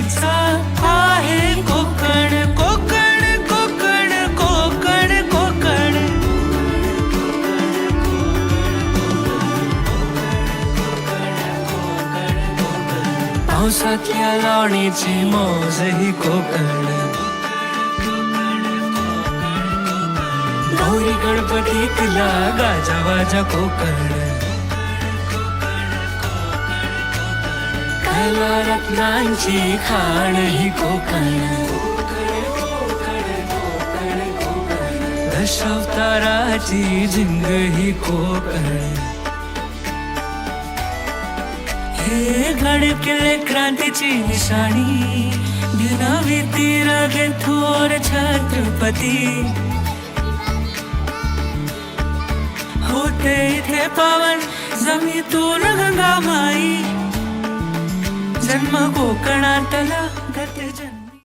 आमचा आहे कोकण. कोकण कोकण कोकण कोकण. पावसातल्या लावणीची मौज ही कोकण. गौरी गणपतीतला गाजावाजा कोकण. कला रत्नांची खाण ही कोकण. दशावताराची झिंग ही कोकण. हे गड किल्ले क्रांतीची निशाणी. दिनावीती रागे थोर छत्रपती. होते इथे पावन जमीतून गंगामाई. जन्म कोकणातला गते